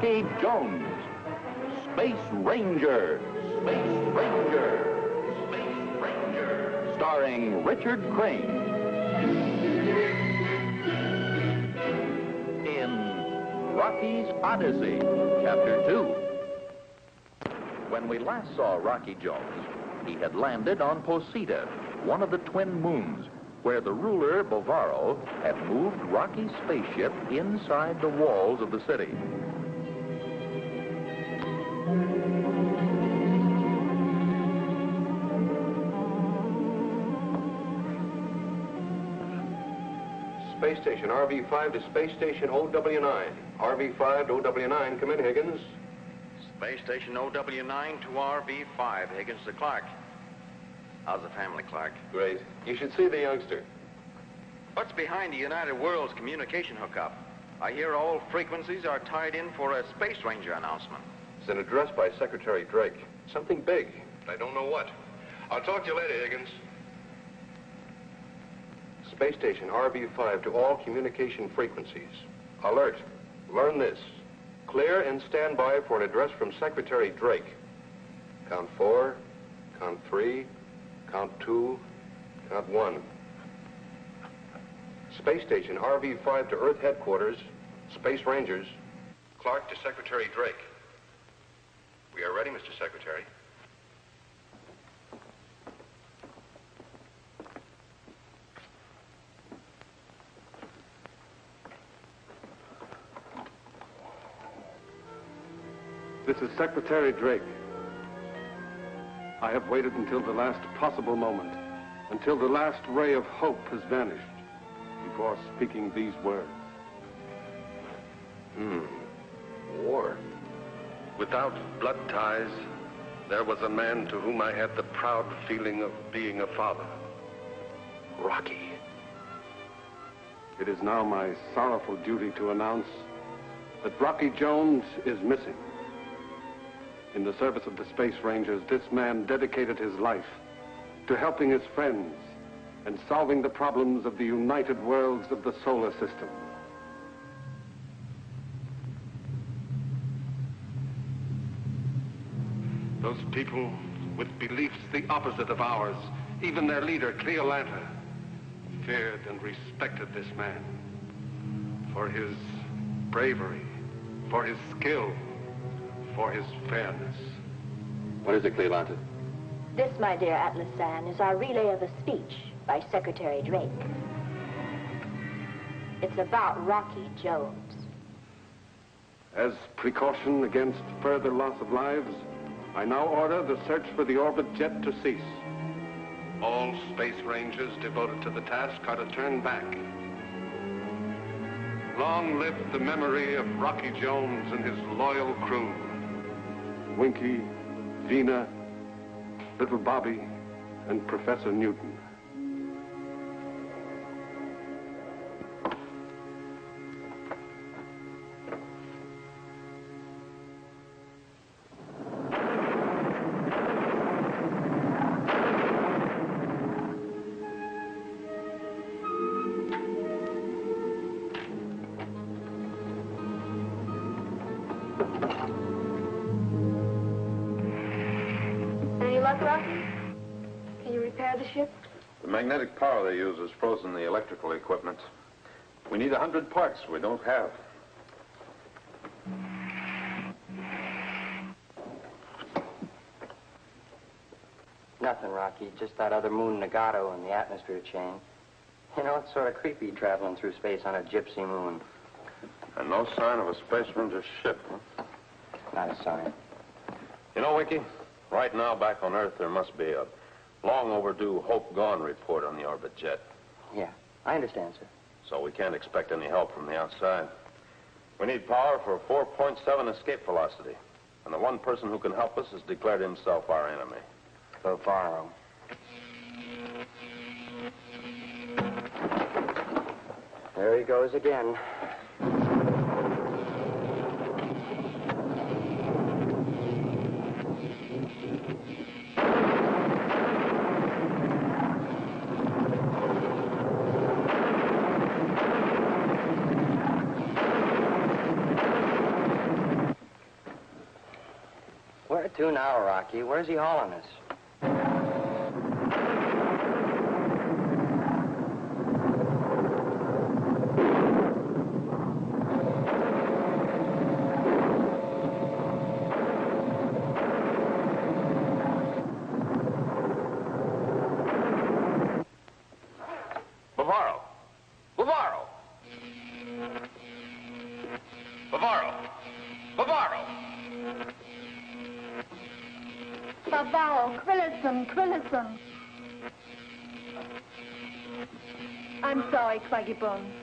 Rocky Jones, Space Ranger, Space Ranger, Space Ranger, starring Richard Crane. In Rocky's Odyssey, Chapter 2. When we last saw Rocky Jones, he had landed on Posita, one of the twin moons, where the ruler, Bovaro, had moved Rocky's spaceship inside the walls of the city. Space Station RV-5 to Space Station OW9. RV-5 to OW9, come in, Higgins. Space Station OW9 to RV-5, Higgins to Clark. How's the family, Clark? Great. You should see the youngster. What's behind the United Worlds communication hookup? I hear all frequencies are tied in for a Space Ranger announcement. It's an address by Secretary Drake. Something big, but I don't know what. I'll talk to you later, Higgins. Space Station RV-5 to all communication frequencies. Alert. Learn this. Clear and stand by for an address from Secretary Drake. Count 4, count 3, count 2, count 1. Space Station RV-5 to Earth Headquarters, Space Rangers. Clark to Secretary Drake. We are ready, Mr. Secretary. This is Secretary Drake. I have waited until the last possible moment, until the last ray of hope has vanished, before speaking these words. War. Without blood ties, there was a man to whom I had the proud feeling of being a father. Rocky. It is now my sorrowful duty to announce that Rocky Jones is missing. In the service of the Space Rangers, this man dedicated his life to helping his friends and solving the problems of the united worlds of the solar system. Those people with beliefs the opposite of ours, even their leader, Cleolanta, feared and respected this man for his bravery, for his skill, for his fairness. What is it, Cleolanta? This, my dear Atlas San, is our relay of a speech by Secretary Drake. It's about Rocky Jones. As precaution against further loss of lives, I now order the search for the orbit jet to cease. All Space Rangers devoted to the task are to turn back. Long live the memory of Rocky Jones and his loyal crew. Winky, Vena, Little Bobby, and Professor Newton. Can you repair the ship? The magnetic power they use has frozen the electrical equipment. We need 100 parts we don't have. Nothing, Rocky. Just that other moon, Nagato, and the atmosphere change. You know, it's sort of creepy traveling through space on a gypsy moon. And no sign of a Space Ranger ship, huh? Not a sign. You know, Winky, right now back on Earth there must be a long overdue Hope Gone report on the orbit jet. Yeah, I understand, sir. So we can't expect any help from the outside. We need power for 4.7 escape velocity. And the one person who can help us has declared himself our enemy. Bovaro. There he goes again. to now, Rocky. Where's he hauling us? Bavaro! Bavaro! Bavaro! Bavaro! Bavaro, Quillison. I'm sorry, Quaggy Bones.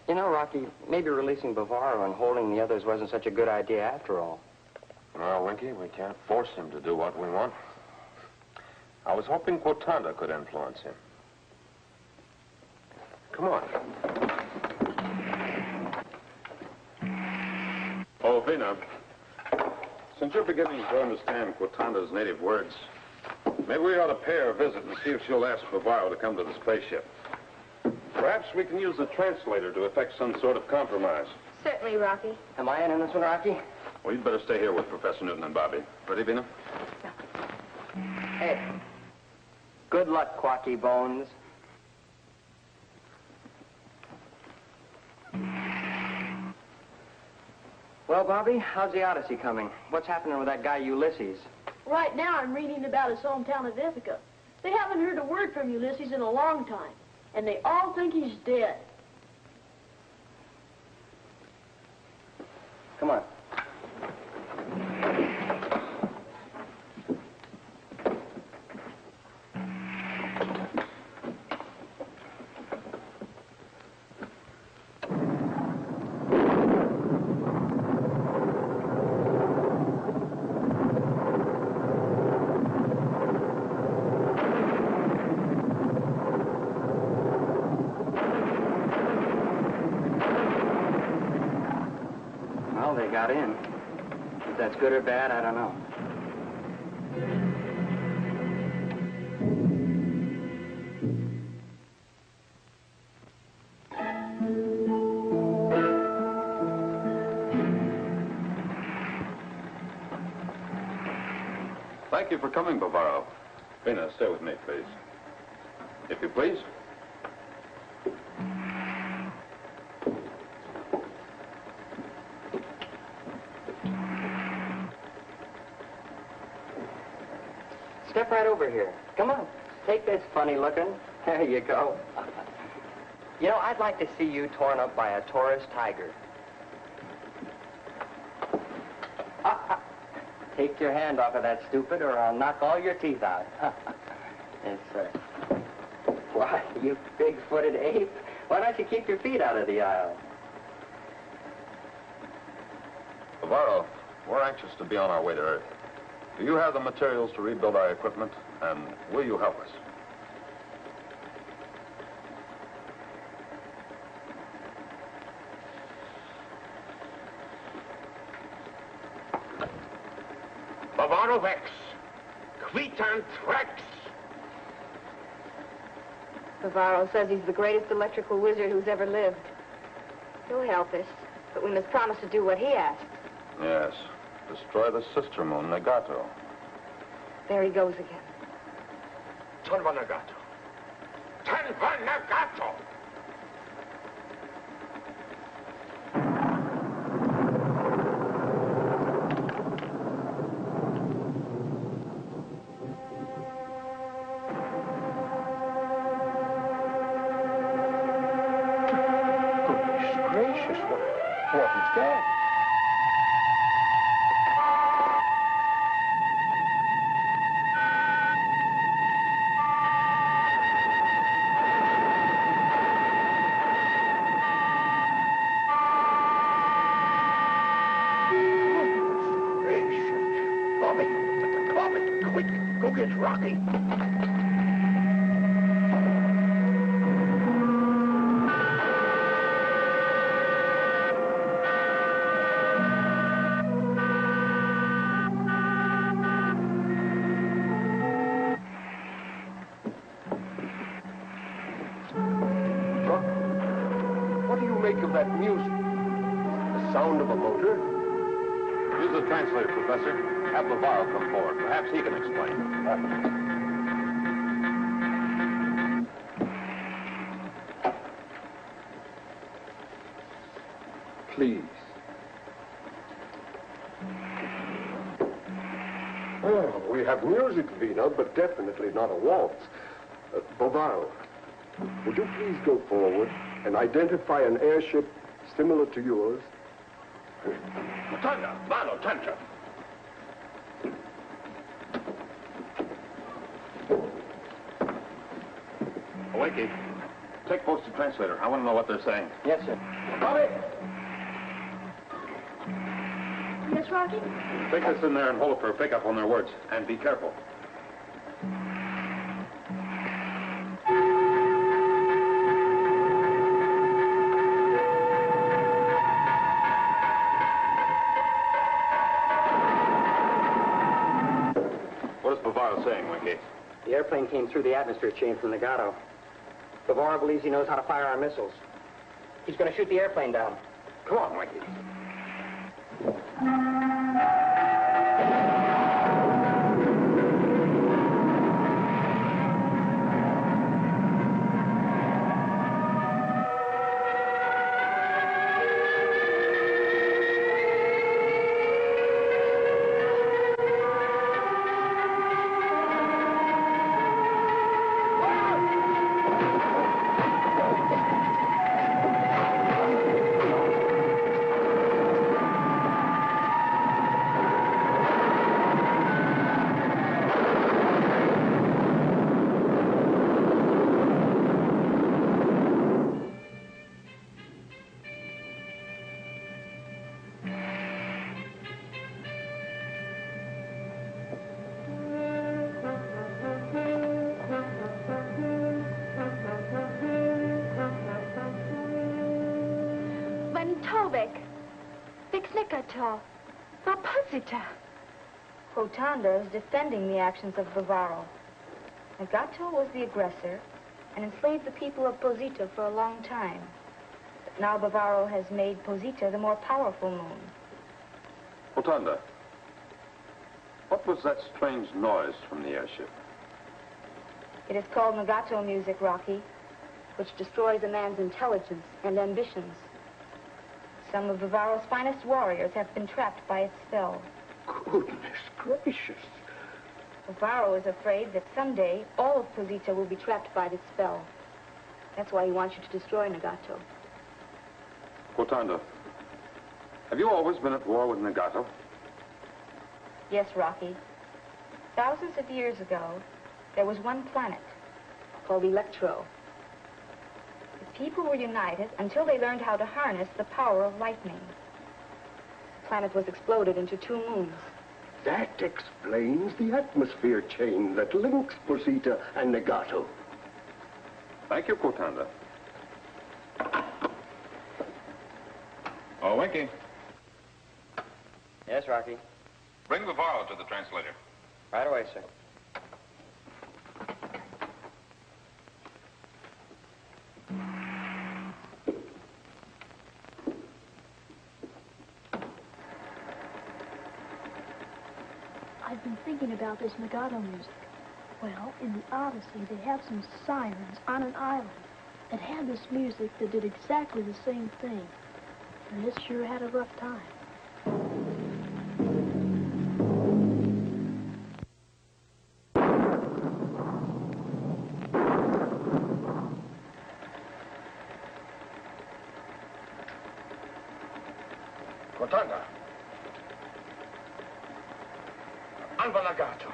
You know, Rocky, maybe releasing Bavaro and holding the others wasn't such a good idea after all. Well, Winky, we can't force him to do what we want. I was hoping Quotanda could influence him. Come on. Oh, Vena, since you're beginning to understand Quotanda's native words, maybe we ought to pay her a visit and see if she'll ask Bavaro to come to the spaceship. Perhaps we can use the translator to effect some sort of compromise. Certainly, Rocky. Am I in this one, Rocky? Well, you'd better stay here with Professor Newton and Bobby. Ready, Vena? Hey. Good luck, Quacky Bones. Well, Bobby, how's the Odyssey coming? What's happening with that guy Ulysses? Right now, I'm reading about his hometown of Ithaca. They haven't heard a word from Ulysses in a long time, and they all think he's dead. Come on. Well, they got in. If that's good or bad, I don't know. Thank you for coming, Bavaro. Vena, stay with me, please. If you please. Step right over here. Come on. Take this funny looking. There you go. You know, I'd like to see you torn up by a Taurus tiger. Take your hand off of that stupid or I'll knock all your teeth out. Yes, sir. Why, you big-footed ape. Why don't you keep your feet out of the aisle? Bavaro, we're anxious to be on our way to Earth. Do you have the materials to rebuild our equipment, and will you help us? Bavarovex, Quitant Rex. Bavaro says he's the greatest electrical wizard who's ever lived. He'll help us, but we must promise to do what he asks. Yes. Destroy the sister moon, Nagato. There he goes again. Tanva Nagato. Tanva Nagato! Goodness gracious, what is that? Rocky. What do you make of that music? The sound of a motor? Use the translator, Professor. Have Bavaro come forward. Perhaps he can explain. Please. Oh, we have music, Vena, but definitely not a waltz. Bavaro, would you please go forward and identify an airship similar to yours? Matanda, Malo, Tantra. Wakey, take post to translator. I want to know what they're saying. Yes, sir. Bobby! Yes, Rocky? Take this in there and hold it for a pickup on their words. And be careful. What is Bavaro saying, Wakey? The airplane came through the atmosphere chain from Nagato. Bavaro believes he knows how to fire our missiles. He's going to shoot the airplane down. Come on, Wakey. Rotanda is defending the actions of Bavaro. Nagato was the aggressor and enslaved the people of Posita for a long time. But now Bavaro has made Posita the more powerful moon. Rotanda, what was that strange noise from the airship? It is called Nagato music, Rocky, which destroys a man's intelligence and ambitions. Some of Bavaro's finest warriors have been trapped by its spell. Goodness gracious. Bavaro is afraid that someday all of Posita will be trapped by this spell. That's why he wants you to destroy Nagato. Rotanda, have you always been at war with Nagato? Yes, Rocky. Thousands of years ago, there was one planet called Electro. The people were united until they learned how to harness the power of lightning. The planet was exploded into 2 moons. That explains the atmosphere chain that links Posita and Nagato. Thank you, Rotanda. Oh, Winky. Yes, Rocky. Bring Bavaro to the translator. Right away, sir. I've been thinking about this Nagato music. Well, in the Odyssey, they have some sirens on an island that had this music that did exactly the same thing. And it sure had a rough time. Rotanda. Anva Nagato.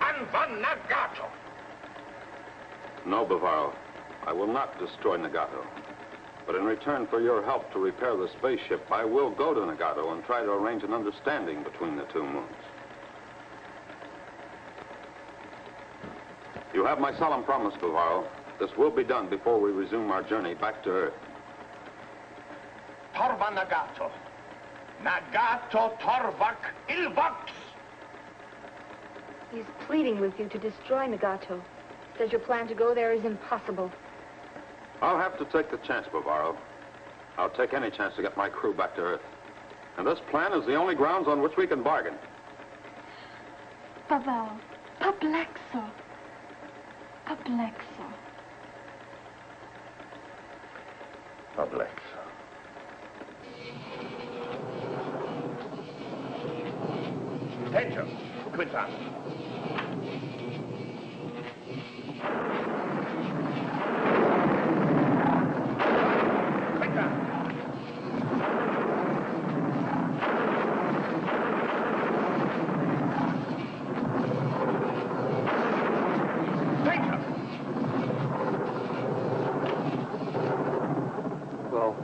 Anva Nagato. No, Bavaro. I will not destroy Nagato. But in return for your help to repair the spaceship, I will go to Nagato and try to arrange an understanding between the 2 moons. You have my solemn promise, Bavaro. This will be done before we resume our journey back to Earth. Torva Nagato. Nagato Torvak Ilvox. He's pleading with you to destroy Nagato. Says your plan to go there is impossible. I'll have to take the chance, Bavaro. I'll take any chance to get my crew back to Earth. And this plan is the only grounds on which we can bargain. Pavel, Pablexo. Pablexo. Pablexo. Attention, Quintan.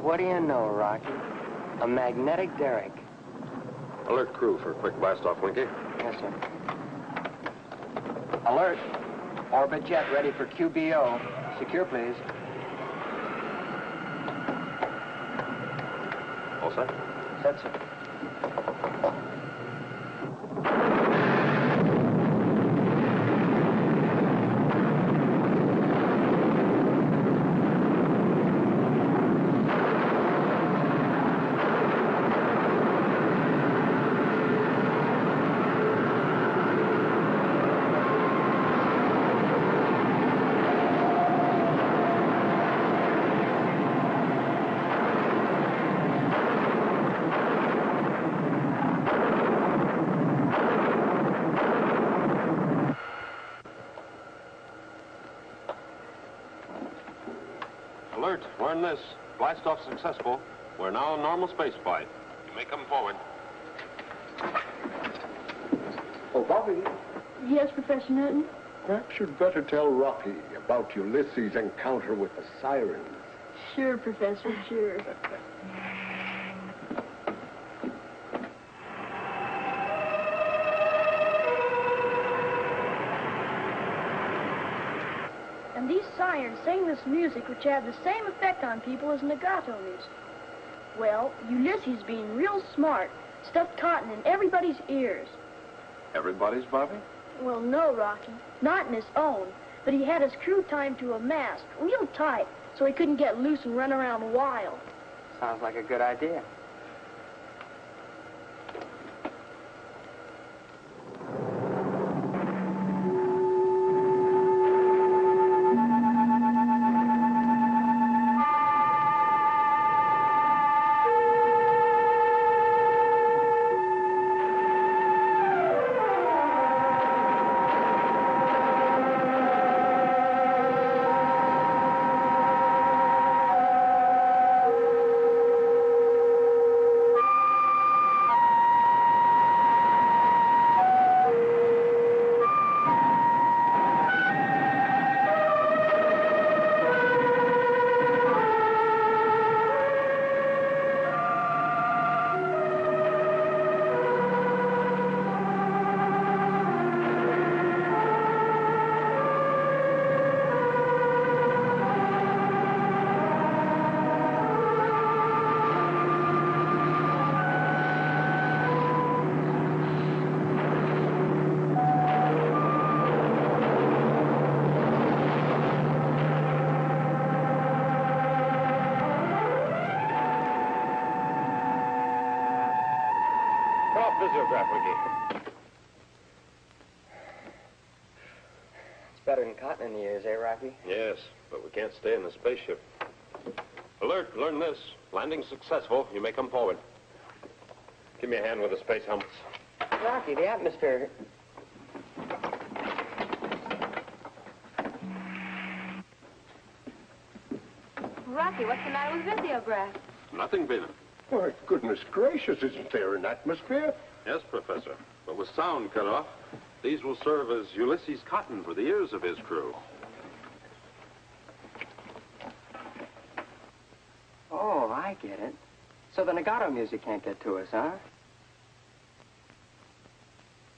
What do you know, Rocky? A magnetic derrick. Alert crew for a quick blast-off, Winky. Yes, sir. Alert. Orbit jet ready for QBO. Secure, please. All set? Set, sir. Alert, learn this. Blast-off successful. We're now in normal space flight. You may come forward. Oh, Bobby, Yes, Professor Newton? perhaps you'd better tell Rocky about Ulysses' encounter with the sirens. Sure, Professor, sure. And these sirens sang this music which had the same effect on people as legato music. Well, Ulysses, being real smart, stuffed cotton in everybody's ears. Everybody's, Bobby? Well, no, Rocky. Not in his own. But he had his crew timed to a mast, real tight, so he couldn't get loose and run around wild. Sounds like a good idea. Better than cotton in the ears, eh, Rocky? Yes, but we can't stay in the spaceship. Alert, learn this. Landing successful. You may come forward. Give me a hand with the space helmets. Rocky, the atmosphere... Rocky, what's the matter with Visiograph? Nothing, Vena. Why, goodness gracious, isn't there an atmosphere? Yes, Professor. But with sound cut off, these will serve as Ulysses' cotton for the ears of his crew. Oh, I get it. So the legato music can't get to us, huh?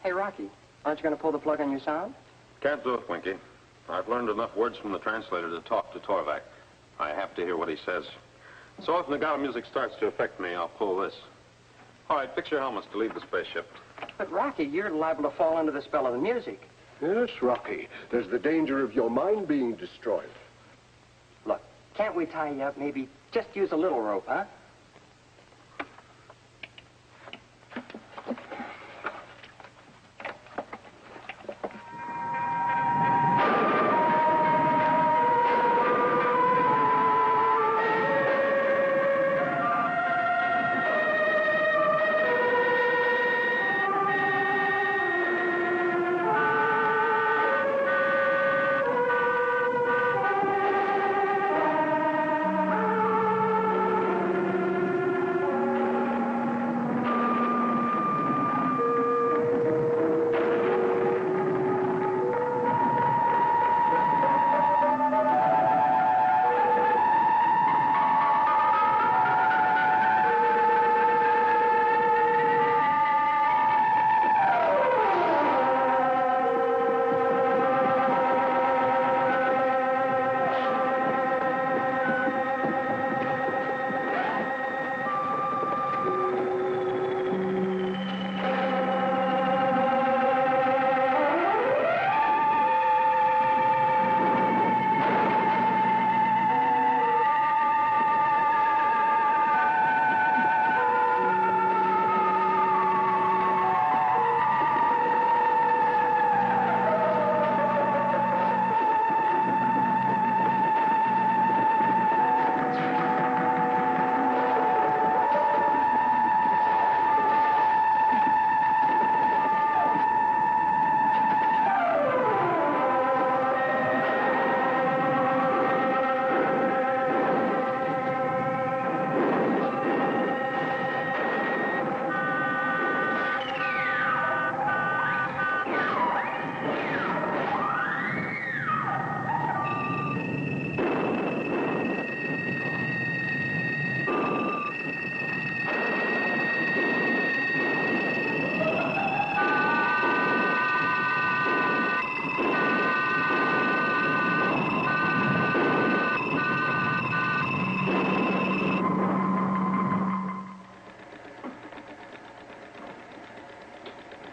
Hey, Rocky, aren't you going to pull the plug on your sound? Can't do it, Winky. I've learned enough words from the translator to talk to Torvak. I have to hear what he says. So if legato music starts to affect me, I'll pull this. All right, fix your helmets to leave the spaceship. But, Rocky, you're liable to fall under the spell of the music. Yes, Rocky. There's the danger of your mind being destroyed. Look, can't we tie you up? Maybe just use a little rope, huh?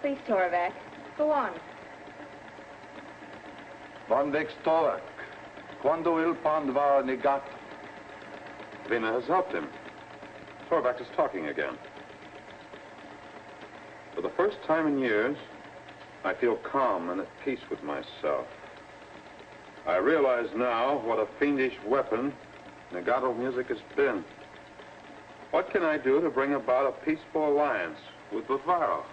Please, Torvak. Go on. Van Storak. Quando il pan var negato. Vena has helped him. Torvak is talking again. For the first time in years, I feel calm and at peace with myself. I realize now what a fiendish weapon Negato music has been. What can I do to bring about a peaceful alliance with Bavaro?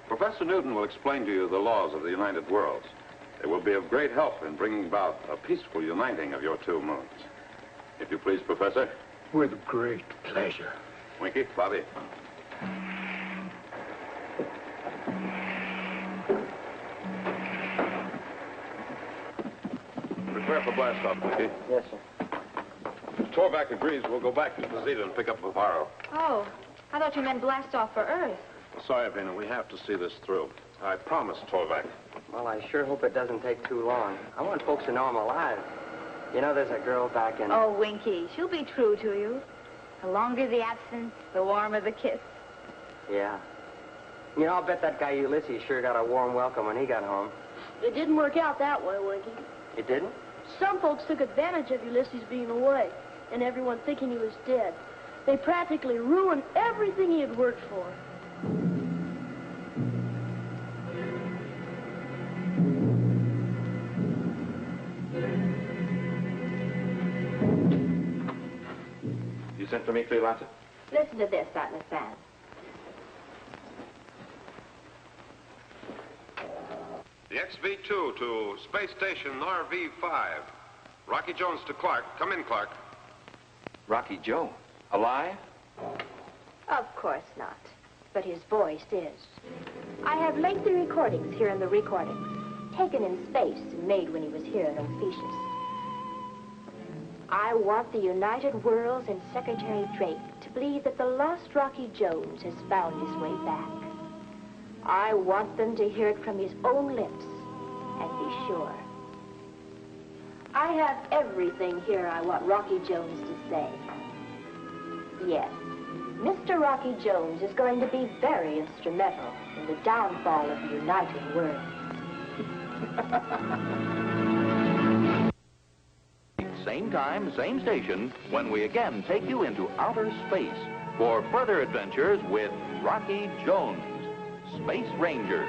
Professor Newton will explain to you the laws of the United Worlds. It will be of great help in bringing about a peaceful uniting of your two moons. If you please, Professor. With great pleasure. Winky, Bobby. Prepare for blast-off, Winky. Yes, sir. If Torvak agrees, we'll go back to Posita and pick up Bavaro. Oh, I thought you meant blast off for Earth. Sorry, Vena, we have to see this through. I promised Torvak. Well, I sure hope it doesn't take too long. I want folks to know I'm alive. You know, there's a girl back in... Oh, Winky, she'll be true to you. The longer the absence, the warmer the kiss. Yeah. You know, I'll bet that guy Ulysses sure got a warm welcome when he got home. It didn't work out that way, Winky. It didn't? Some folks took advantage of Ulysses being away, and everyone thinking he was dead. They practically ruined everything he had worked for. You sent for me, Cleolata? Listen to this, Atlas San. The XV-2 to Space Station RV-5. Rocky Jones to Clark. Come in, Clark. Rocky Joe, alive? Of course not. But his voice is. I have lengthy recordings here in the recordings, taken in space and made when he was here in Ophiuchus. I want the United Worlds and Secretary Drake to believe that the lost Rocky Jones has found his way back. I want them to hear it from his own lips and be sure. I have everything here I want Rocky Jones to say. Yes, Mr. Rocky Jones is going to be very instrumental in the downfall of the United Worlds. Same time, same station, when we again take you into outer space for further adventures with Rocky Jones, Space Ranger.